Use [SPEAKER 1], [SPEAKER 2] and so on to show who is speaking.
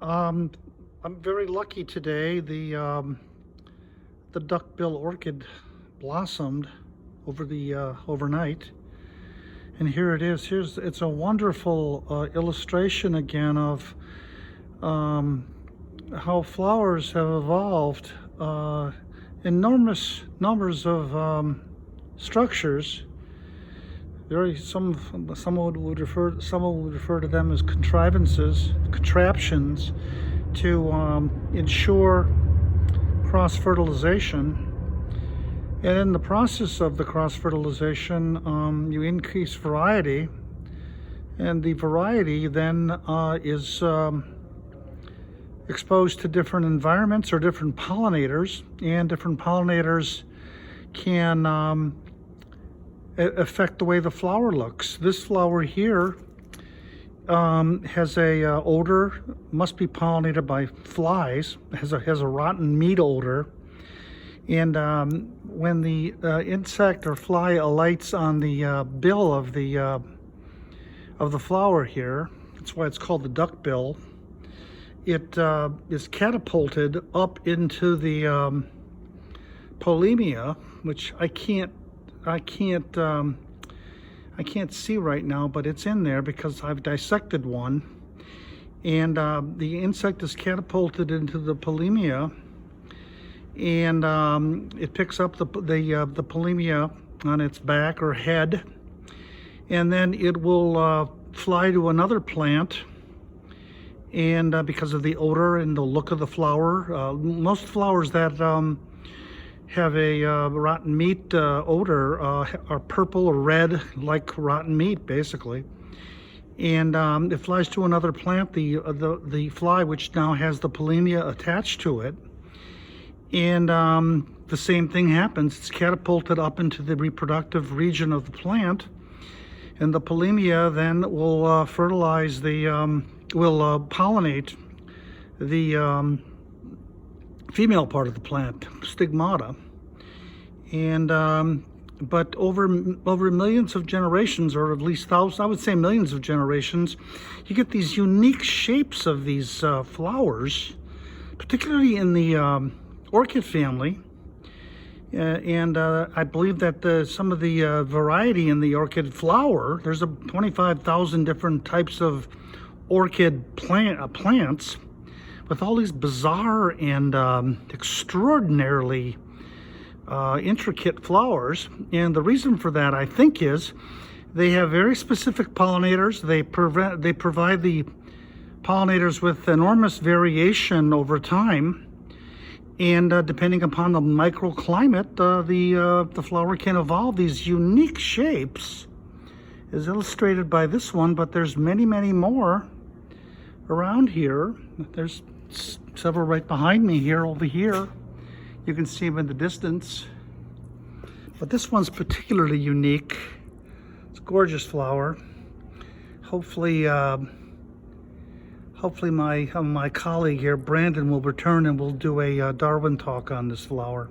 [SPEAKER 1] Um, I'm very lucky today. The duckbill orchid blossomed over the overnight, and here it is. It's a wonderful illustration again of how flowers have evolved. Enormous numbers of structures. Someone would refer to them as contraptions to ensure cross-fertilization. And in the process of the cross-fertilization, you increase variety, and the variety then is exposed to different environments or different pollinators, and different pollinators can affect the way the flower looks. This flower here has a odor, must be pollinated by flies, has a rotten meat odor. And when the insect or fly alights on the bill of the flower here, that's why it's called the duckbill. It is catapulted up into the polymia, which I can't see right now, but it's in there because I've dissected one. And the insect is catapulted into the polymia, and it picks up the polymia on its back or head, and then it will fly to another plant. And because of the odor and the look of the flower, most flowers that have a rotten meat odor are purple or red, like rotten meat, basically. And it flies to another plant, the fly, which now has the polymia attached to it. And the same thing happens. It's catapulted up into the reproductive region of the plant, and the polymia then will fertilize will pollinate the female part of the plant, stigmata. And but over millions of generations, or at least thousands, I would say millions of generations, you get these unique shapes of these flowers, particularly in the orchid family. And I believe that some of the variety in the orchid flower, there's 25,000 different types of orchid plants with all these bizarre and extraordinarily intricate flowers. And the reason for that, I think, is they have very specific pollinators. They provide the pollinators with enormous variation over time, and depending upon the microclimate, the flower can evolve these unique shapes, as illustrated by this one. But there's many more around here. There's several right behind me here, over here. You can see them in the distance. But this one's particularly unique. It's a gorgeous flower. Hopefully my colleague here, Brandon, will return and we'll do a Darwin talk on this flower.